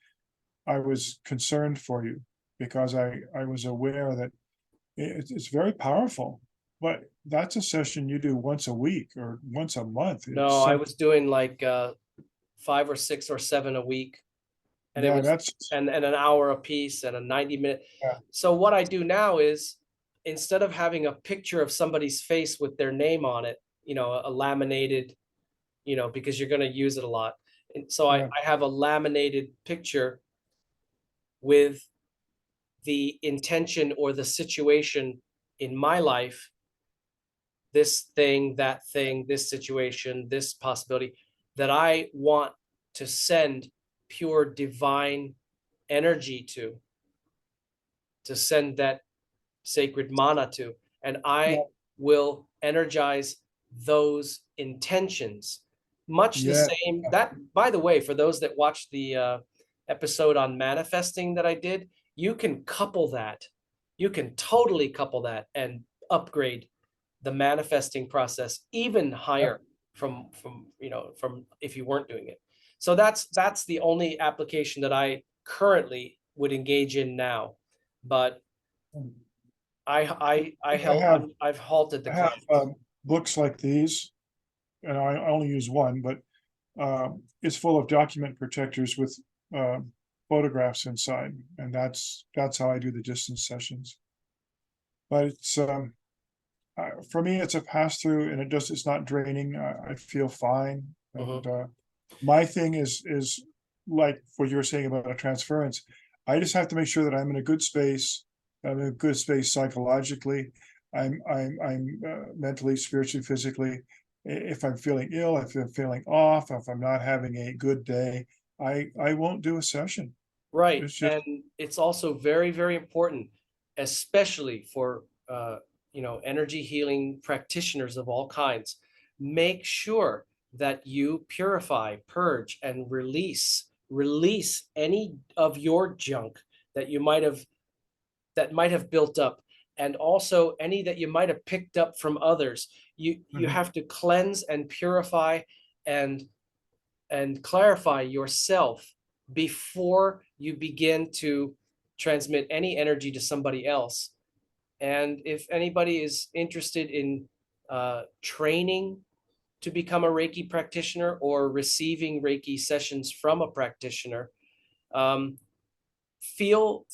I was concerned for you because I was aware that it's very powerful. But that's a session you do once a week or once a month. It's no, I some was doing like 5 or 6 or 7 a week. And it yeah, was that's and an hour a piece and a 90-minute. yeah, So what I do now is instead of having a picture of somebody's face with their name on it, a laminated, because you're going to use it a lot. And so I, yeah, I have a laminated picture with the intention or the situation in my life, this thing, that thing, this situation, this possibility that I want to send pure divine energy to send that sacred mana to. And I yeah, will energize those intentions. Much the yeah, same. That, by the way, for those that watched the episode on manifesting that I did, you can couple that. You can totally couple that and upgrade the manifesting process even yeah. higher from if you weren't doing it. So that's the only application that I currently would engage in now. But I have I've halted the I have clients. books like these, and I only use one, but it's full of document protectors with uh, photographs inside, and that's how I do the distance sessions. But for me, it's a pass through, and it's not draining. I feel fine, Mhm. and my thing is like what you were saying about a transference. I just have to make sure that I'm in a good space. I'm in a good space psychologically. I'm mentally, spiritually, physically. If I'm feeling ill, if I'm feeling off, if I'm not having a good day, I won't do a session. Right. It's just And it's also very, very important, especially for energy healing practitioners of all kinds. Make sure that you purify, purge, and release any of your junk that you might have built up, and also any that you might have picked up from others. You mhm, have to cleanse and purify and clarify yourself before you begin to transmit any energy to somebody else. And if anybody is interested in training to become a Reiki practitioner or receiving Reiki sessions from a practitioner, um, feel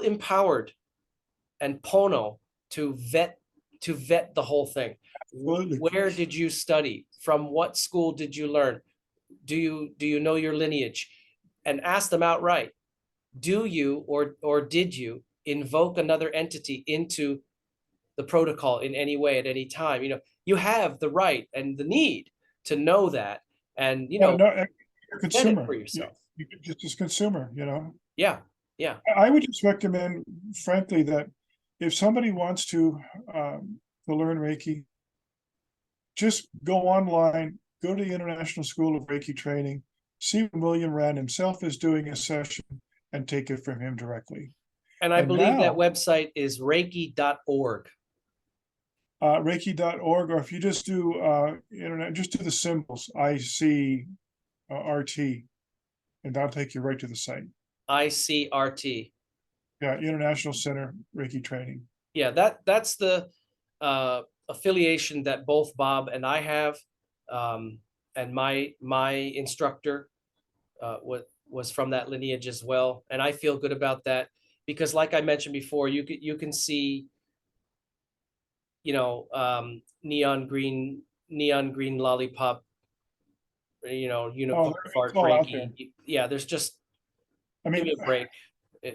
empowered and Pono to vet the whole thing. Absolutely. Where did you study? From what school did you learn? Do you know your lineage? And ask them outright. Do you or did you invoke another entity into the protocol in any way at any time? You have the right and the need to know that, and No, no, you're a vet it for consumer. yourself. You just a consumer, you know. Yeah, yeah. I would just recommend, frankly, that if somebody wants to learn Reiki, just go online, go to the International School of Reiki Training, see when William Rand himself is doing a session, and take it from him directly. And I And believe that now, website is reiki.org. Reiki.org, or if you just do internet, just do the symbols, ICRT, and that'll take you right to the site. ICRT. Yeah, International Center Reiki Training. Yeah, that's the affiliation that both Bob and I have. And my instructor was from that lineage as well. And I feel good about that because, like I mentioned before, you can see, neon green lollipop, Oh, unicorn it's fart all out there. Reiki. Yeah, there's just, I give mean, me a break.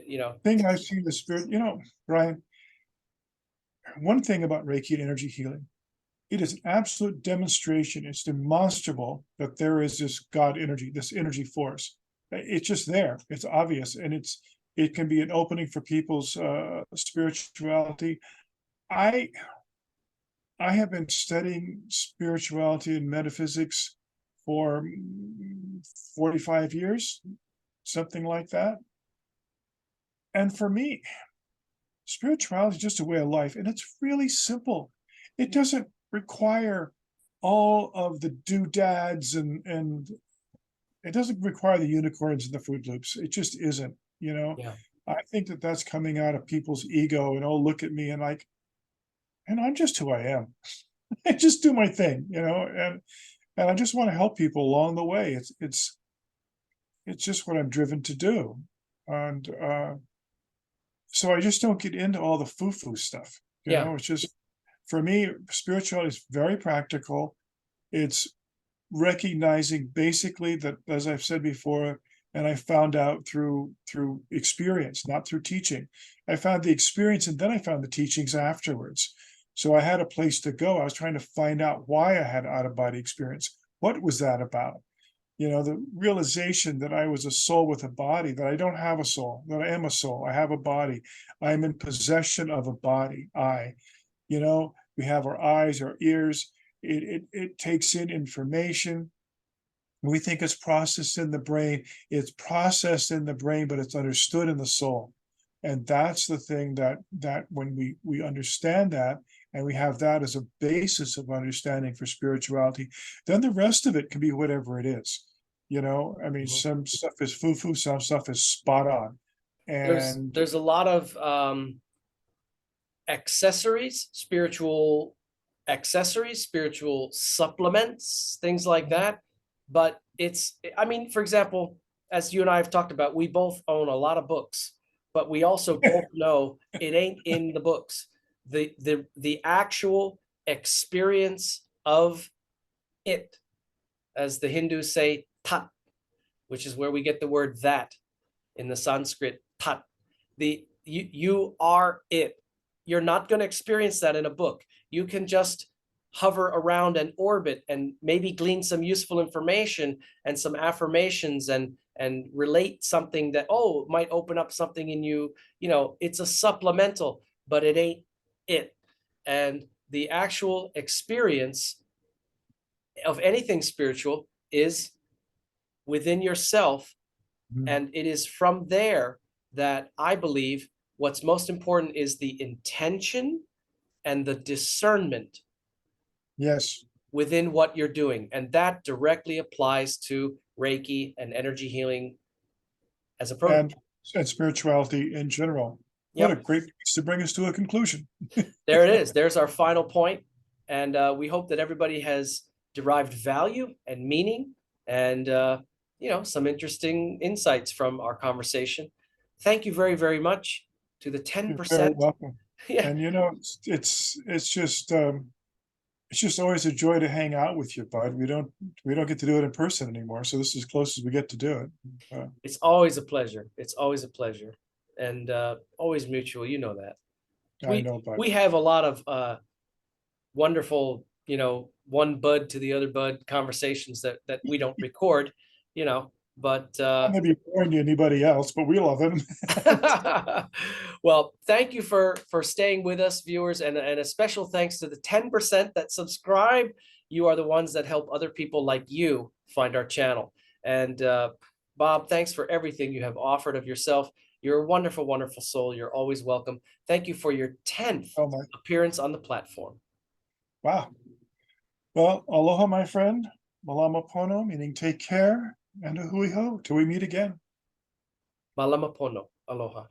You know, thing I've seen the spirit, Brian, one thing about Reiki and energy healing, it is an absolute demonstration. It's demonstrable that there is this God energy, this energy force. It's just there. It's obvious, and it can be an opening for people's spirituality. I I have been studying spirituality and metaphysics for 45 years, something like that. And for me, spirituality is just a way of life, and it's really simple. It doesn't require all of the doodads and it doesn't require the unicorns and the Fruit Loops. It just isn't, you know. yeah. I think that that's coming out of people's ego and, oh, look at me, and like, and I'm just who I am. I just do my thing, and I just want to help people along the way. It's just what I'm driven to do, and so I just don't get into all the foo-foo stuff. Yeah. It's just, for me, spirituality is very practical. It's recognizing basically that, as I've said before, and I found out through experience, not through teaching. I found the experience, and then I found the teachings afterwards. So I had a place to go. I was trying to find out why I had out of body experience. What was that about? The realization that I was a soul with a body, that I don't have a soul, that I am a soul. I have a body. I'm in possession of a body. We have our eyes, our ears. It takes in information. We think it's processed in the brain. It's processed in the brain, but it's understood in the soul. And that's the thing that when we understand that, and we have that as a basis of understanding for spirituality, then the rest of it can be whatever it is. I mean, Mhm. some stuff is foo-foo, some stuff is spot on. And There's a lot of spiritual supplements, things like that. But I mean, for example, as you and I have talked about, we both own a lot of books, but we also both know it ain't in the books. The actual experience of it, as the Hindus say, tat, which is where we get the word that in the Sanskrit, tat. You are it. You're not going to experience that in a book. You can just hover around and orbit and maybe glean some useful information and some affirmations and relate something that, oh, might open up something in you. It's a supplemental, but it ain't it. And the actual experience of anything spiritual is within yourself. And it is from there that I believe what's most important is the intention and the discernment yes, within what you're doing. And that directly applies to Reiki and energy healing as a and protocol. and spirituality in general. What a Yep, great piece to bring us to a conclusion. there it is. There's our final point. And we hope that everybody has derived value and meaning and, some interesting insights from our conversation. Thank you very, very much to the You're very 10%. welcome. Yeah, And it's just always a joy to hang out with you, bud. We don't get to do it in person anymore, so this is as close as we get to do it. it's always a pleasure. It's always a pleasure. And always mutual. You know that. I We know, bud. we have a lot of wonderful, one bud to the other bud conversations that we don't record, but Not maybe boring to anybody else, but we love him. well, thank you for staying with us, viewers, and a special thanks to the 10% that subscribe. You are the ones that help other people like you find our channel. And Bob, thanks for everything you have offered of yourself. You're a wonderful, wonderful soul. You're always welcome. Thank you for your 10th Oh my, appearance on the platform. wow. Well, aloha, my friend. Malama pono, meaning take care, and a hui ho till we meet again. Malama pono. Aloha.